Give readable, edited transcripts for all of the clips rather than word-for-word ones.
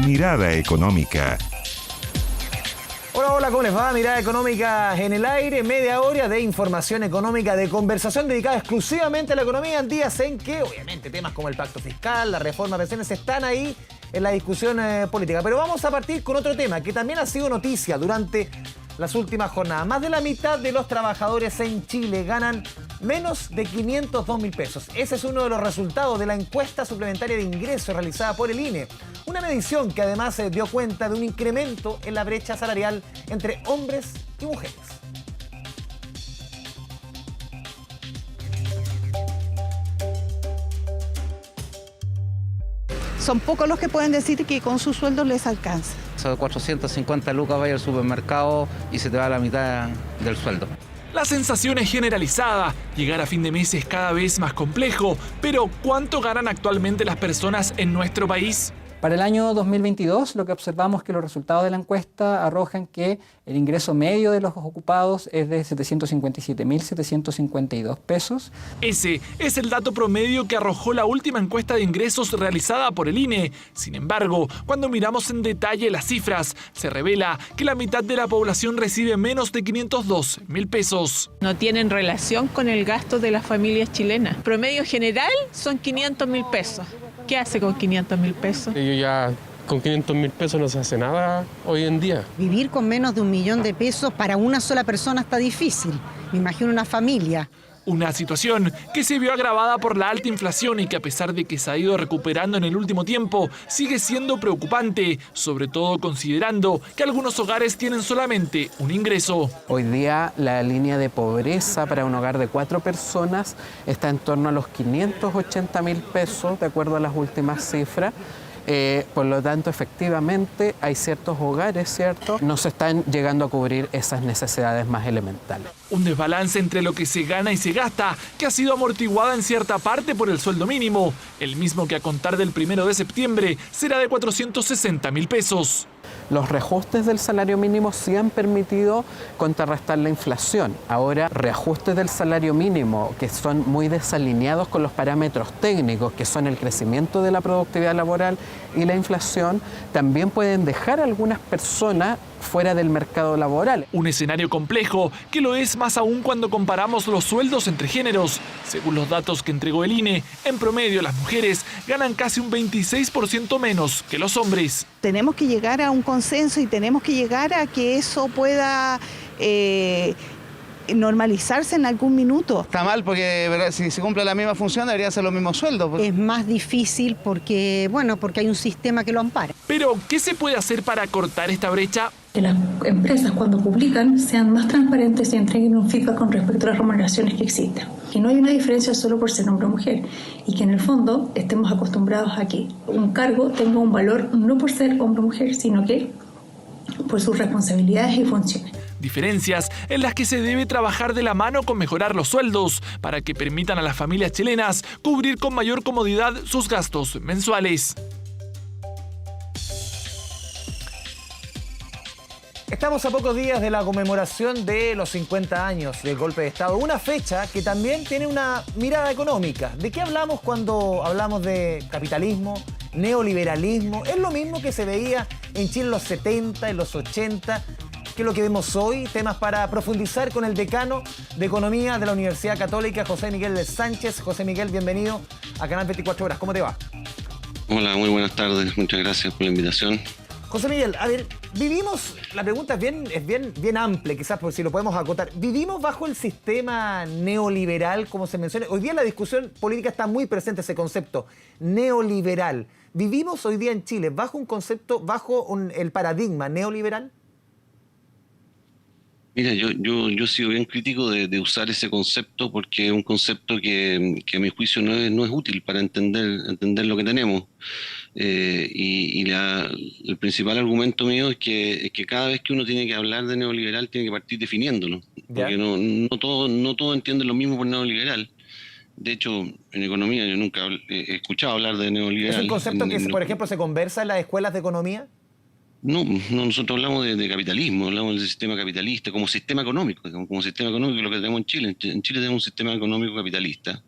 Mirada Económica. Hola, hola, ¿cómo les va? Mirada Económica en el aire, media hora de información económica, de conversación dedicada exclusivamente a la economía en días en que, obviamente, temas como el pacto fiscal, la reforma de pensiones están ahí en la discusión política. Pero vamos a partir con otro tema que también ha sido noticia durante las últimas jornadas. Más de la mitad de los trabajadores en Chile ganan menos de 502 mil pesos. Ese es uno de los resultados de la encuesta suplementaria de ingresos realizada por el INE. Una medición que además dio cuenta de un incremento en la brecha salarial entre hombres y mujeres. Son pocos los que pueden decir que con sus sueldos les alcanza. Esos 450 lucas vaya al supermercado y se te va la mitad del sueldo. La sensación es generalizada. Llegar a fin de mes es cada vez más complejo. Pero, ¿cuánto ganan actualmente las personas en nuestro país? Para el año 2022, lo que observamos es que los resultados de la encuesta arrojan que el ingreso medio de los ocupados es de 757.752 pesos. Ese es el dato promedio que arrojó la última encuesta de ingresos realizada por el INE. Sin embargo, cuando miramos en detalle las cifras, se revela que la mitad de la población recibe menos de 502 mil pesos. No tienen relación con el gasto de las familias chilenas. Promedio general son 500 mil pesos. ¿Qué hace con 500 mil pesos? Yo ya con 500 mil pesos no se hace nada hoy en día. Vivir con menos de 1 millón de pesos para una sola persona está difícil. Me imagino una familia. Una situación que se vio agravada por la alta inflación y que a pesar de que se ha ido recuperando en el último tiempo, sigue siendo preocupante, sobre todo considerando que algunos hogares tienen solamente un ingreso. Hoy día la línea de pobreza para un hogar de 4 personas está en torno a los 580 mil pesos, de acuerdo a las últimas cifras. Por lo tanto, efectivamente, hay ciertos hogares, ¿cierto? No se están llegando a cubrir esas necesidades más elementales. Un desbalance entre lo que se gana y se gasta, que ha sido amortiguada en cierta parte por el sueldo mínimo, el mismo que a contar del 1 de septiembre será de 460 mil pesos. Los reajustes del salario mínimo sí han permitido contrarrestar la inflación. Ahora, reajustes del salario mínimo que son muy desalineados con los parámetros técnicos, que son el crecimiento de la productividad laboral y la inflación, también pueden dejar a algunas personas fuera del mercado laboral. Un escenario complejo que lo es más aún cuando comparamos los sueldos entre géneros. Según los datos que entregó el INE, en promedio las mujeres ganan casi un 26% menos que los hombres. Tenemos que llegar a un consenso y tenemos que llegar a que eso pueda normalizarse en algún minuto. Está mal porque si se cumple la misma función debería ser los mismos sueldos. Es más difícil porque hay un sistema que lo ampara. Pero, ¿qué se puede hacer para cortar esta brecha? Que las empresas cuando publican sean más transparentes y entreguen un feedback con respecto a las remuneraciones que existen. Que no hay una diferencia solo por ser hombre o mujer y que en el fondo estemos acostumbrados a que un cargo tenga un valor no por ser hombre o mujer, sino que por sus responsabilidades y funciones. Diferencias en las que se debe trabajar de la mano con mejorar los sueldos para que permitan a las familias chilenas cubrir con mayor comodidad sus gastos mensuales. Estamos a pocos días de la conmemoración de los 50 años del golpe de Estado, una fecha que también tiene una mirada económica. ¿De qué hablamos cuando hablamos de capitalismo, neoliberalismo? Es lo mismo que se veía en Chile en los 70, en los 80, que es lo que vemos hoy. Temas para profundizar con el decano de Economía de la Universidad Católica, José Miguel Sánchez. José Miguel, bienvenido a Canal 24 Horas. ¿Cómo te va? Hola, muy buenas tardes. Muchas gracias por la invitación. José Miguel, a ver, la pregunta es bien amplia, quizás por si lo podemos acotar. ¿Vivimos bajo el sistema neoliberal, como se menciona? Hoy día en la discusión política está muy presente ese concepto, neoliberal. ¿Vivimos hoy día en Chile bajo un concepto, el paradigma neoliberal? Mira, yo sigo bien crítico de usar ese concepto porque es un concepto que a mi juicio no es útil para entender lo que tenemos. El principal argumento mío es que cada vez que uno tiene que hablar de neoliberal tiene que partir definiéndolo. Porque no todos entienden lo mismo por neoliberal. De hecho, en economía yo nunca he escuchado hablar de neoliberal. ¿Es un concepto que, por ejemplo, se conversa en las escuelas de economía? No, nosotros hablamos de capitalismo, hablamos del sistema capitalista como sistema económico, como sistema económico lo que tenemos en Chile. En Chile tenemos un sistema económico capitalista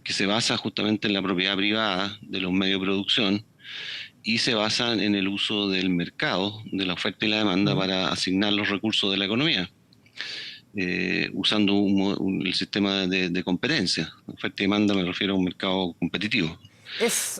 que se basa justamente en la propiedad privada de los medios de producción y se basan en el uso del mercado, de la oferta y la demanda, para asignar los recursos de la economía, usando el sistema de competencia. Oferta y demanda me refiero a un mercado competitivo.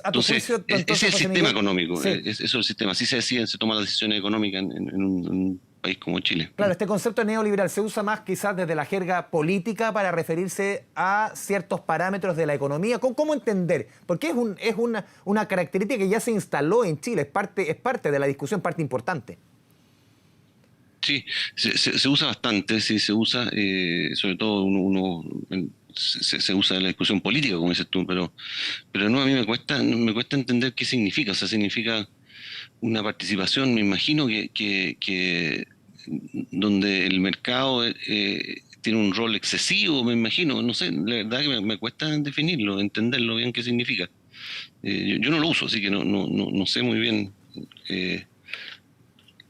Entonces, ese es el sistema económico, eso es el sistema. Así se toman las decisiones económicas en un país como Chile. Claro, este concepto neoliberal se usa más quizás desde la jerga política para referirse a ciertos parámetros de la economía. ¿Cómo entender? Porque es una característica que ya se instaló en Chile, es parte de la discusión, parte importante. Sí, se usa bastante, sí, se usa, sobre todo se usa en la discusión política, como dices tú, pero no, a mí me cuesta entender qué significa. O sea, significa una participación, me imagino, que donde el mercado tiene un rol excesivo, me imagino, no sé, la verdad que me cuesta definirlo, entenderlo bien qué significa. Yo no lo uso, así que no sé muy bien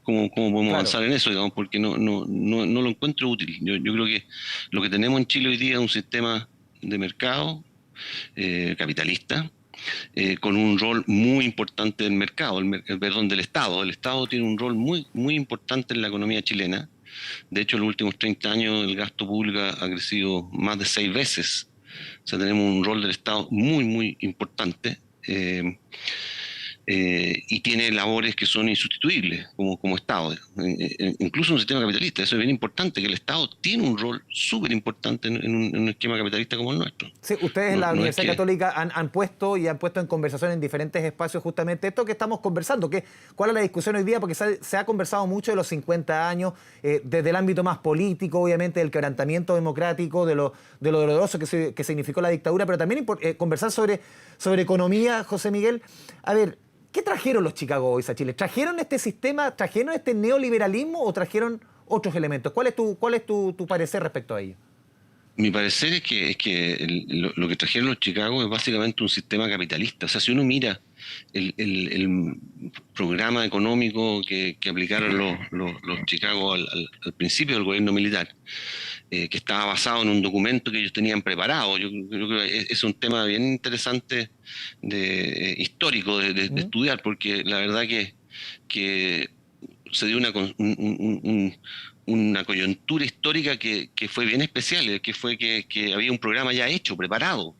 cómo podemos avanzar en eso, digamos, porque no lo encuentro útil. Yo creo que lo que tenemos en Chile hoy día es un sistema de mercado capitalista, con un rol muy importante del mercado, del Estado. El Estado tiene un rol muy, muy importante en la economía chilena. De hecho, en los últimos 30 años el gasto público ha crecido más de 6 veces. O sea, tenemos un rol del Estado muy, muy importante. Y tiene labores que son insustituibles como Estado, incluso en un sistema capitalista. Eso es bien importante, que el Estado tiene un rol súper importante en un esquema capitalista como el nuestro. Sí, ustedes en la Universidad Católica han puesto en conversación en diferentes espacios justamente esto que estamos conversando. ¿Cuál es la discusión hoy día? Porque se ha conversado mucho de los 50 años, desde el ámbito más político, obviamente, del quebrantamiento democrático, de lo doloroso que significó la dictadura, pero también conversar sobre economía, José Miguel. A ver, ¿qué trajeron los Chicago Boys a Chile? ¿Trajeron este sistema, trajeron este neoliberalismo o trajeron otros elementos? ¿Cuál es tu parecer respecto a ello? Mi parecer es que lo que trajeron los Chicago es básicamente un sistema capitalista. O sea, si uno mira el programa económico que aplicaron los Chicago al principio del gobierno militar, que estaba basado en un documento que ellos tenían preparado. Yo creo que es un tema bien interesante histórico de estudiar, porque la verdad que se dio una coyuntura histórica que fue bien especial, que fue que había un programa ya hecho, preparado.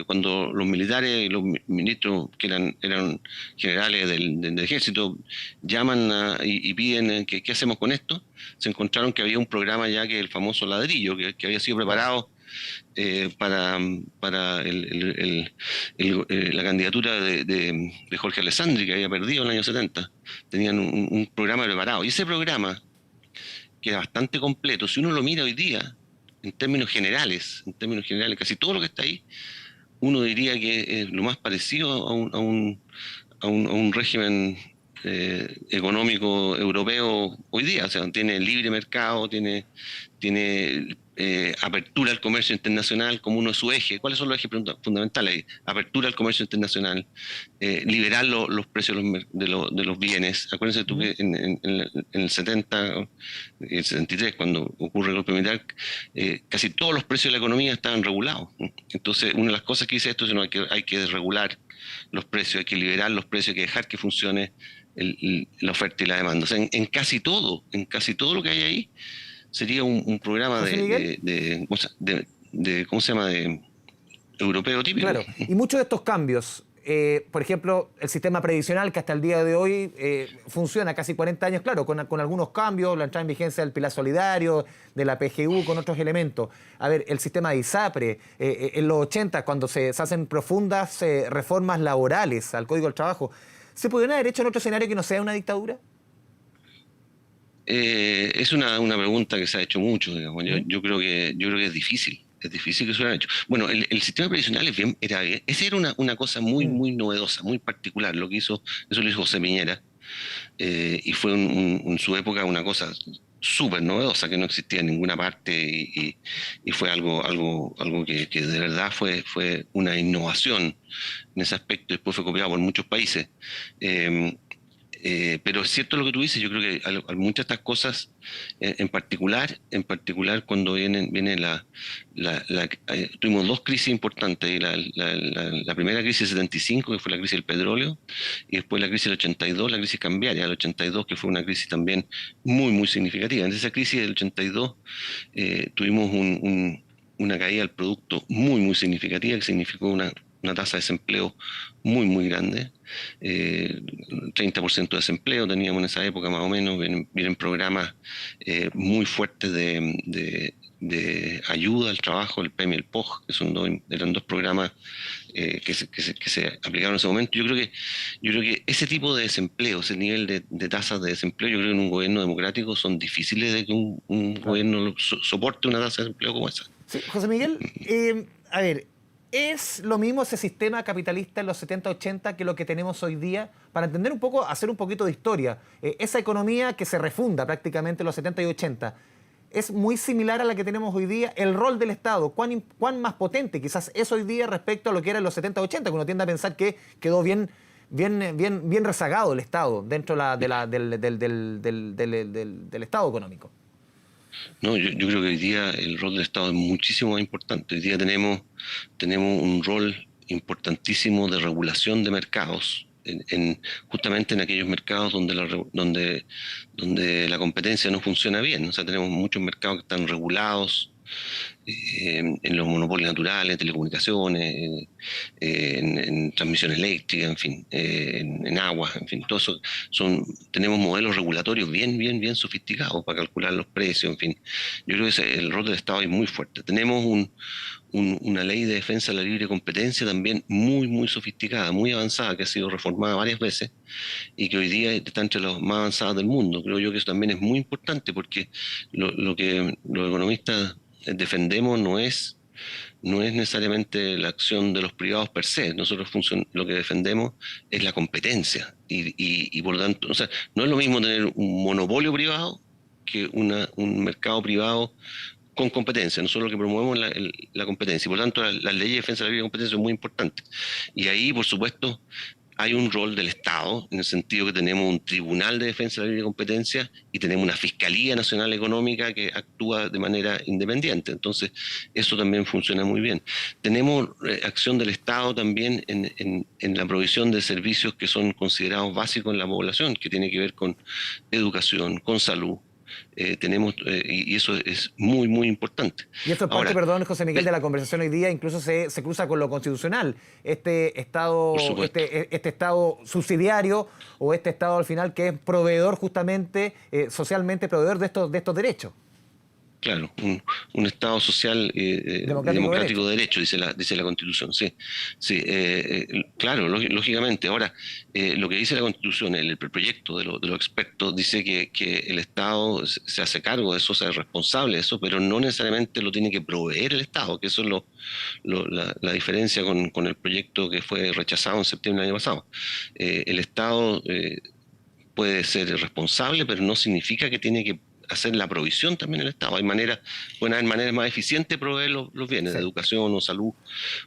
Cuando los militares, los ministros que eran generales del ejército, llaman y piden qué hacemos con esto, se encontraron que había un programa ya, que el famoso ladrillo, que había sido preparado para la candidatura de Jorge Alessandri, que había perdido en el año 70. Tenían un programa preparado. Y ese programa, que era bastante completo, si uno lo mira hoy día, en términos generales, casi todo lo que está ahí, uno diría que es lo más parecido a un régimen económico europeo hoy día. O sea, tiene libre mercado, tiene apertura al comercio internacional como uno de sus ejes. ¿Cuáles son los ejes fundamentales? Apertura al comercio internacional, liberar los precios de los bienes. Acuérdense tú que en el 70, el 73, cuando ocurre el golpe militar, casi todos los precios de la economía estaban regulados. Entonces, una de las cosas que dice esto es que hay que desregular los precios, hay que liberar los precios, hay que dejar que funcione la oferta y la demanda. O sea, en casi todo lo que hay ahí, sería un programa ¿cómo se llama? De europeo típico. Claro, y muchos de estos cambios, por ejemplo, el sistema previsional que hasta el día de hoy funciona casi 40 años, claro, con algunos cambios, la entrada en vigencia del Pilar Solidario, de la PGU, con otros elementos. A ver, el sistema de ISAPRE, en los 80, cuando se hacen profundas reformas laborales al Código del Trabajo, ¿se podrían haber hecho en otro escenario que no sea una dictadura? Es una pregunta que se ha hecho mucho, digamos. Yo creo que es difícil que se lo hayan hecho. Bueno, el sistema previsional era bien. Esa era una cosa muy novedosa, muy particular. Eso lo hizo José Piñera, y fue en su época una cosa súper novedosa que no existía en ninguna parte, y fue algo que de verdad fue una innovación en ese aspecto. Después fue copiado por muchos países. Pero es cierto lo que tú dices, yo creo que muchas de estas cosas, en particular cuando viene tuvimos dos crisis importantes, la primera crisis del 75, que fue la crisis del petróleo, y después la crisis del 82, la crisis cambiaria del 82, que fue una crisis también muy, muy significativa. En esa crisis del 82 tuvimos una caída del producto muy, muy significativa, que significó una tasa de desempleo muy, muy grande. 30% de desempleo teníamos en esa época más o menos. Vienen programas muy fuertes de ayuda al trabajo, el PEM y el POG, que eran dos programas que se aplicaron en ese momento. Yo creo que ese tipo de desempleo, ese nivel de tasas de desempleo, yo creo que en un gobierno democrático son difíciles de que un gobierno soporte una tasa de desempleo como esa. Sí, José Miguel, a ver, ¿es lo mismo ese sistema capitalista en los 70-80 que lo que tenemos hoy día? Para entender un poco, hacer un poquito de historia, esa economía que se refunda prácticamente en los 70 y 80, ¿es muy similar a la que tenemos hoy día? El rol del Estado, ¿cuán más potente quizás es hoy día respecto a lo que era en los 70-80? Que uno tiende a pensar que quedó bien rezagado el Estado dentro del Estado económico. No, yo creo que hoy día el rol del Estado es muchísimo más importante. Hoy día tenemos un rol importantísimo de regulación de mercados, justamente en aquellos mercados donde la competencia no funciona bien. O sea, tenemos muchos mercados que están regulados, en los monopolios naturales, telecomunicaciones, en transmisión eléctrica, en fin, en agua, en fin, todo eso tenemos modelos regulatorios bien sofisticados para calcular los precios, en fin. Yo creo que el rol del Estado es muy fuerte. Tenemos una ley de defensa de la libre competencia también muy sofisticada, muy avanzada, que ha sido reformada varias veces y que hoy día está entre las más avanzadas del mundo. Creo yo que eso también es muy importante, porque lo que los economistas defendemos no es necesariamente la acción de los privados per se. Nosotros lo que defendemos es la competencia y por lo tanto, o sea, no es lo mismo tener un monopolio privado que un mercado privado con competencia. Nosotros lo que promovemos es la competencia, y por lo tanto la ley de defensa de la libre competencia es muy importante. Y ahí, por supuesto, hay un rol del Estado, en el sentido que tenemos un Tribunal de Defensa de la Libre Competencia y tenemos una Fiscalía Nacional Económica que actúa de manera independiente. Entonces, eso también funciona muy bien. Tenemos acción del Estado también en la provisión de servicios que son considerados básicos en la población, que tiene que ver con educación, con salud. Y eso es muy importante. Y esto es parte, perdón, José Miguel, de la conversación hoy día, incluso se cruza con lo constitucional. Este Estado subsidiario, o este Estado al final que es proveedor justamente, socialmente proveedor de estos derechos. Claro, un Estado social democrático de derecho, dice la Constitución, sí. Claro, lógicamente. Ahora, lo que dice la Constitución, el proyecto de los expertos, dice que el Estado se hace cargo de eso, se es responsable de eso, pero no necesariamente lo tiene que proveer el Estado, que eso es la diferencia con el proyecto que fue rechazado en septiembre del año pasado. El Estado puede ser responsable, pero no significa que tiene que hacer la provisión también el Estado. Pueden haber maneras más eficientes de proveer los bienes, de educación o salud,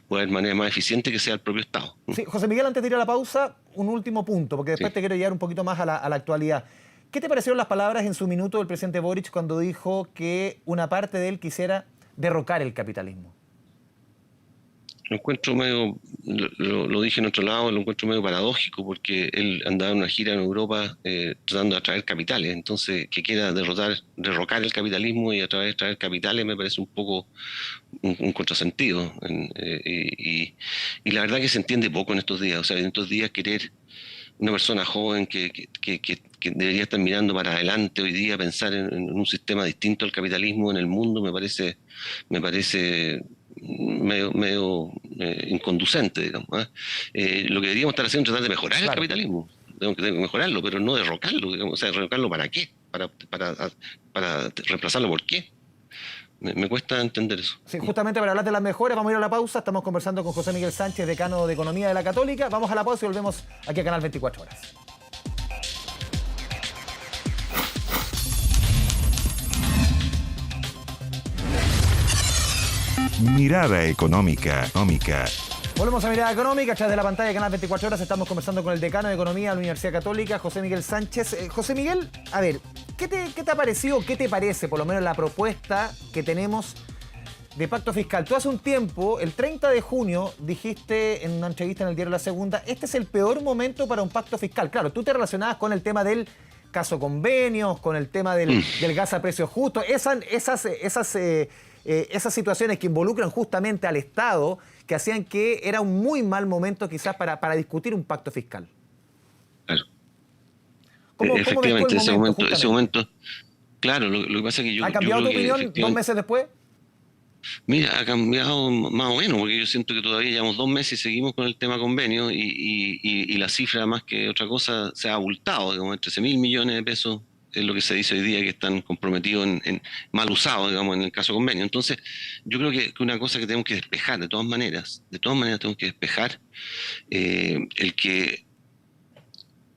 puede haber maneras más eficientes que sea el propio Estado. Sí, José Miguel, antes de ir a la pausa, un último punto, porque después te quiero llevar un poquito más a la actualidad. ¿Qué te parecieron las palabras en su minuto del presidente Boric cuando dijo que una parte de él quisiera derrocar el capitalismo? Lo encuentro medio, lo dije en otro lado, lo encuentro medio paradójico, porque él andaba en una gira en Europa tratando de atraer capitales. Entonces, que quiera derrocar el capitalismo y traer capitales me parece un poco un contrasentido. Y la verdad que se entiende poco en estos días. O sea, en estos días querer una persona joven que debería estar mirando para adelante hoy día, pensar en un sistema distinto al capitalismo en el mundo, me parece medio inconducente, digamos. Lo que deberíamos estar haciendo es tratar de mejorar el capitalismo. Tenemos que mejorarlo, pero no derrocarlo, digamos. O sea, derrocarlo ¿para qué? Para reemplazarlo, ¿por qué? Me cuesta entender eso. Sí, justamente para hablar de las mejoras, vamos a ir a la pausa. Estamos conversando con José Miguel Sánchez, decano de Economía de la Católica. Vamos a la pausa y volvemos aquí a Canal 24 Horas. Mirada económica. Volvemos a Mirada Económica, a través de la pantalla de Canal 24 Horas. Estamos conversando con el decano de Economía de la Universidad Católica, José Miguel Sánchez. José Miguel, a ver, ¿qué te ha parecido, qué te parece, por lo menos, la propuesta que tenemos de pacto fiscal? Tú hace un tiempo, el 30 de junio, dijiste en una entrevista en el diario La Segunda, este es el peor momento para un pacto fiscal. Claro, tú te relacionabas con el tema del caso convenios, con el tema del gas a precios justos, esas situaciones que involucran justamente al Estado, que hacían que era un muy mal momento quizás para discutir un pacto fiscal. Claro. Efectivamente, ese momento, claro, lo que pasa es que yo... ¿Ha cambiado tu opinión 2 meses después? Mira, ha cambiado más o menos, porque yo siento que todavía llevamos 2 meses y seguimos con el tema convenio y la cifra, más que otra cosa, se ha abultado, digamos, 13.000 millones de pesos es lo que se dice hoy día, que están comprometidos en mal usados, digamos, en el caso convenio. Entonces, yo creo que una cosa que tenemos que despejar, de todas maneras tenemos que despejar el que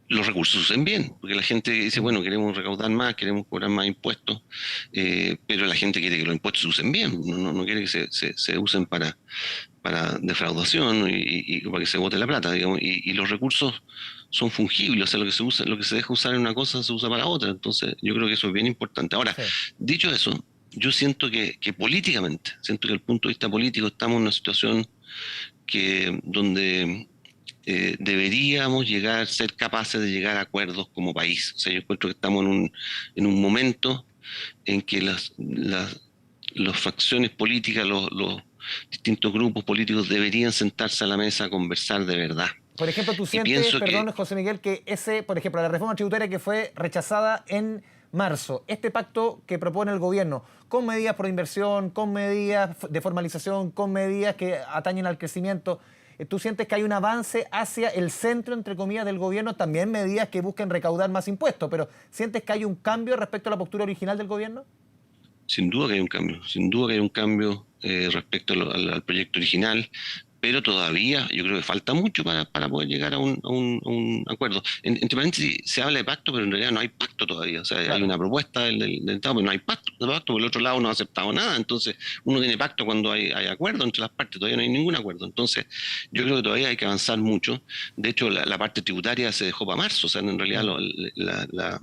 los recursos se usen bien, porque la gente dice, bueno, queremos recaudar más, queremos cobrar más impuestos, pero la gente quiere que los impuestos se usen bien, no quiere que se usen para defraudación y para que se bote la plata, digamos, y los recursos son fungibles, o sea, lo que se deja usar en una cosa se usa para otra. Entonces yo creo que eso es bien importante. Ahora, dicho eso, yo siento que políticamente, siento que desde el punto de vista político estamos en una situación donde deberíamos ser capaces de llegar a acuerdos como país. O sea, yo encuentro que estamos en un momento en que las facciones políticas, los distintos grupos políticos deberían sentarse a la mesa a conversar de verdad. Por ejemplo, tú sientes, perdón, José Miguel, que por ejemplo, la reforma tributaria que fue rechazada en marzo, este pacto que propone el gobierno, con medidas pro inversión, con medidas de formalización, con medidas que atañen al crecimiento, ¿tú sientes que hay un avance hacia el centro, entre comillas, del gobierno? También medidas que busquen recaudar más impuestos, pero ¿sientes que hay un cambio respecto a la postura original del gobierno? Sin duda que hay un cambio, respecto al proyecto original, pero todavía yo creo que falta mucho para poder llegar a un acuerdo. Entre paréntesis, se habla de pacto, pero en realidad no hay pacto todavía. O sea, hay una propuesta del Estado, pero no hay pacto, porque el otro lado no ha aceptado nada. Entonces, uno tiene pacto cuando hay acuerdo entre las partes, todavía no hay ningún acuerdo. Entonces, yo creo que todavía hay que avanzar mucho. De hecho, la parte tributaria se dejó para marzo. O sea, en realidad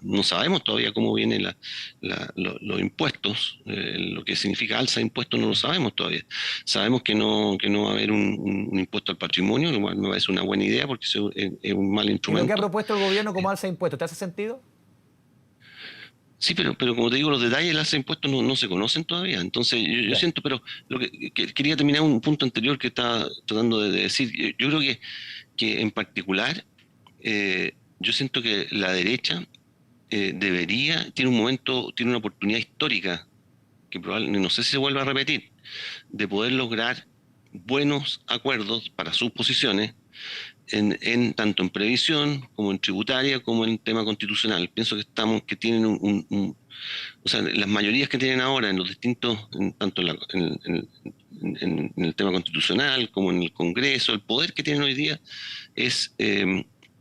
no sabemos todavía cómo vienen los impuestos. Lo que significa alza de impuestos no lo sabemos todavía. Sabemos que no va a haber un impuesto al patrimonio, lo cual me parece una buena idea porque es un mal instrumento. ¿Lo que ha propuesto el gobierno como alza de impuestos, te hace sentido? Sí, pero como te digo, los detalles del alza de impuestos no se conocen todavía. Entonces, yo siento, pero lo que quería terminar un punto anterior que estaba tratando de decir. Yo creo que en particular, yo siento que la derecha tiene una oportunidad histórica, que probablemente no sé si se vuelva a repetir, de poder lograr buenos acuerdos para sus posiciones tanto en previsión como en tributaria como en tema constitucional. Pienso que tienen o sea, las mayorías que tienen ahora en los distintos, tanto en el tema constitucional como en el Congreso, el poder que tienen hoy día es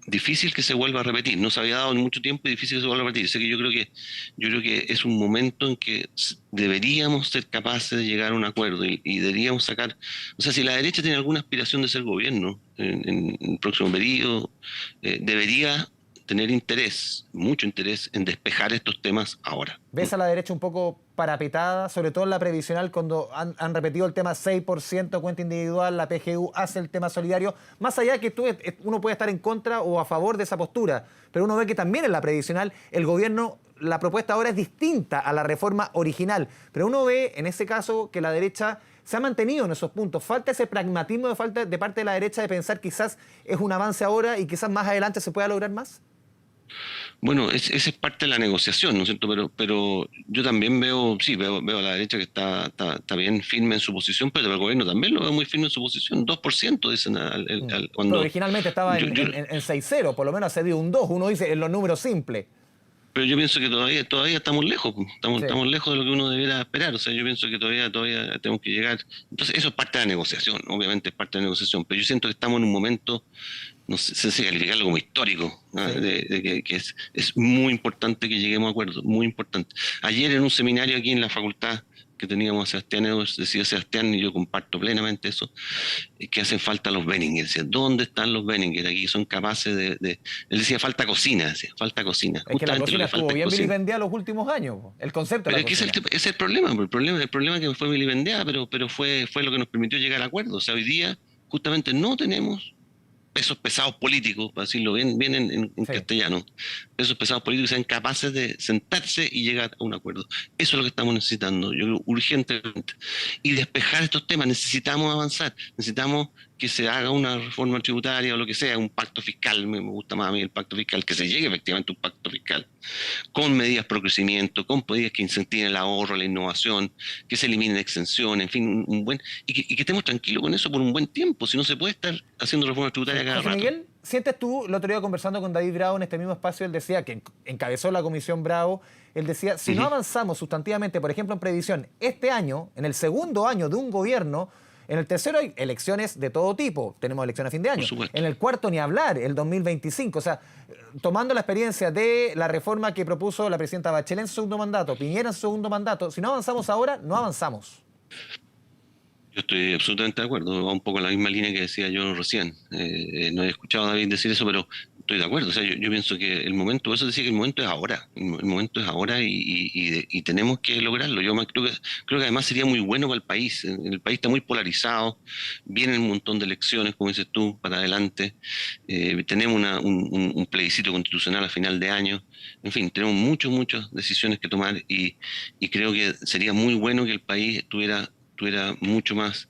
difícil que se vuelva a repetir. No se había dado en mucho tiempo y difícil que se vuelva a repetir. Así que yo creo que es un momento en que deberíamos ser capaces de llegar a un acuerdo y deberíamos sacar... O sea, si la derecha tiene alguna aspiración de ser gobierno en el próximo periodo, debería tener mucho interés en despejar estos temas ahora. ¿Ves a la derecha un poco parapetada, sobre todo en la previsional, cuando han repetido el tema 6% cuenta individual, la PGU hace el tema solidario? Más allá de que uno puede estar en contra o a favor de esa postura, pero uno ve que también en la previsional el gobierno, la propuesta ahora es distinta a la reforma original, pero uno ve en ese caso que la derecha se ha mantenido en esos puntos. Falta ese pragmatismo de parte de la derecha de pensar quizás es un avance ahora y quizás más adelante se pueda lograr más. Bueno, esa es parte de la negociación, ¿no es cierto? Pero yo también veo a la derecha que está bien firme en su posición, pero el gobierno también lo veo muy firme en su posición. 2% dicen cuando... Pero originalmente estaba en 6-0, por lo menos ha cedido un 2, uno dice en los números simples. Pero yo pienso que todavía estamos lejos, estamos lejos de lo que uno debiera esperar. O sea, yo pienso que todavía tenemos que llegar. Entonces, eso es parte de la negociación, obviamente es parte de la negociación, pero yo siento que estamos en un momento, no sé si calificarlo como histórico, ¿no? De que es muy importante que lleguemos a acuerdos, muy importante. Ayer en un seminario aquí en la Facultad que teníamos a Sebastián Edwards, decía Sebastián, y yo comparto plenamente eso, que hacen falta los Benninger. Decía, ¿dónde están los Benninger? Aquí son capaces de... Él decía, falta cocina, decía, falta cocina. Es que la cocina estuvo bien vilipendiada los últimos años, el concepto de la cocina. Ese es el problema, el problema es que fue vilipendiada, pero fue lo que nos permitió llegar a acuerdos. O sea, hoy día justamente no tenemos pesos pesados políticos, para decirlo bien en castellano, pesos pesados políticos que sean capaces de sentarse y llegar a un acuerdo. Eso es lo que estamos necesitando, yo creo, urgentemente. Y despejar estos temas, necesitamos avanzar, necesitamos que se haga una reforma tributaria o lo que sea, un pacto fiscal, me gusta más a mí el pacto fiscal, que se llegue efectivamente a un pacto fiscal, con medidas pro crecimiento, con medidas que incentiven el ahorro, la innovación, que se eliminen exenciones, en fin, y que estemos tranquilos con eso por un buen tiempo, si no se puede estar haciendo reformas tributarias cada rato. Miguel, ¿sientes tú, el otro día conversando con David Bravo en este mismo espacio, él decía que encabezó la comisión Bravo, él decía, si no avanzamos sustantivamente, por ejemplo, en previsión, este año, en el segundo año de un gobierno, en el tercero hay elecciones de todo tipo, tenemos elecciones a fin de año. En el cuarto ni hablar, el 2025. O sea, tomando la experiencia de la reforma que propuso la presidenta Bachelet en su segundo mandato, Piñera en su segundo mandato, si no avanzamos ahora, no avanzamos. Yo estoy absolutamente de acuerdo, va un poco en la misma línea que decía yo recién. No he escuchado a David decir eso, pero estoy de acuerdo. O sea, yo pienso que el momento, por eso decía que el momento es ahora. El momento es ahora y tenemos que lograrlo. Yo creo que además sería muy bueno para el país. El país está muy polarizado, vienen un montón de elecciones, como dices tú, para adelante. Tenemos un plebiscito constitucional a final de año. En fin, tenemos muchas decisiones que tomar y creo que sería muy bueno que el país estuviera mucho más,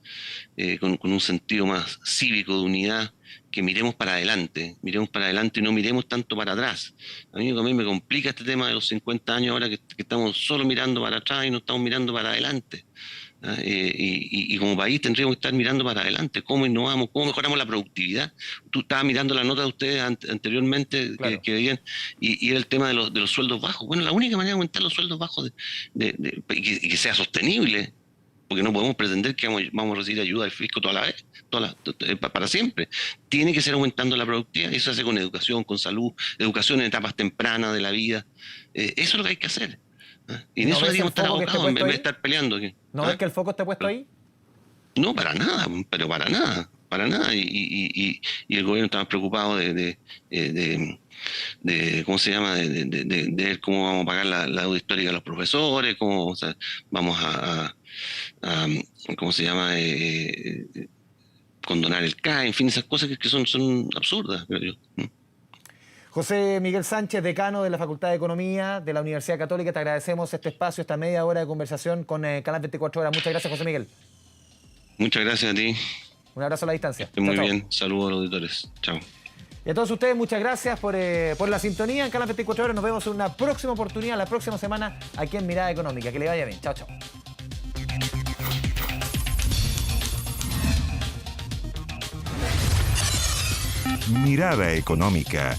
con un sentido más cívico de unidad, que miremos para adelante y no miremos tanto para atrás. A mí me complica este tema de los 50 años ahora que estamos solo mirando para atrás y no estamos mirando para adelante. Y como país tendríamos que estar mirando para adelante, cómo innovamos, cómo mejoramos la productividad. Tú estabas mirando la nota de ustedes anteriormente, claro, que veían, y era el tema de los sueldos bajos. Bueno, la única manera de aumentar los sueldos bajos y que sea sostenible, porque no podemos pretender que vamos a recibir ayuda del fisco toda la vez, para siempre. Tiene que ser aumentando la productividad, eso se hace con educación, con salud, educación en etapas tempranas de la vida. Eso es lo que hay que hacer. Y en eso deberíamos estar abocados en vez de estar peleando. ¿No ves que el foco esté puesto ahí? No, para nada, pero para nada. Y el gobierno está más preocupado de ¿cómo se llama? De ver cómo vamos a pagar la deuda histórica de los profesores, cómo vamos a ¿cómo se llama? Condonar el CAE, en fin, esas cosas que son absurdas, creo yo. José Miguel Sánchez, decano de la Facultad de Economía de la Universidad Católica, te agradecemos este espacio, esta media hora de conversación con Canal 24 Horas. Muchas gracias, José Miguel. Muchas gracias a ti. Un abrazo a la distancia. Muy bien, saludos a los auditores. Chao. Y a todos ustedes, muchas gracias por la sintonía en Canal 24 Horas. Nos vemos en una próxima oportunidad, la próxima semana, aquí en Mirada Económica. Que le vaya bien. Chao, chao. Mirada Económica.